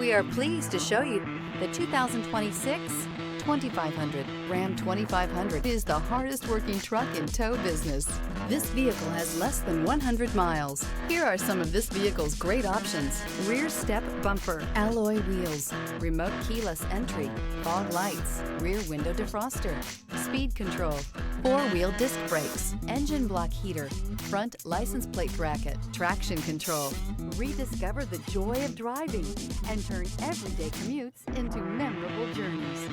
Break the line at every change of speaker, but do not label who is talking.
We are pleased to show you the 2026 2500. Ram 2500 is the hardest working truck in tow business. This vehicle has less than 100 miles. Here are some of this vehicle's great options: rear step bumper, alloy wheels, remote keyless entry, fog lights, rear window defroster, speed control, four-wheel disc brakes, engine block heater, front license plate bracket, traction control. Rediscover the joy of driving and turn everyday commutes into memorable journeys.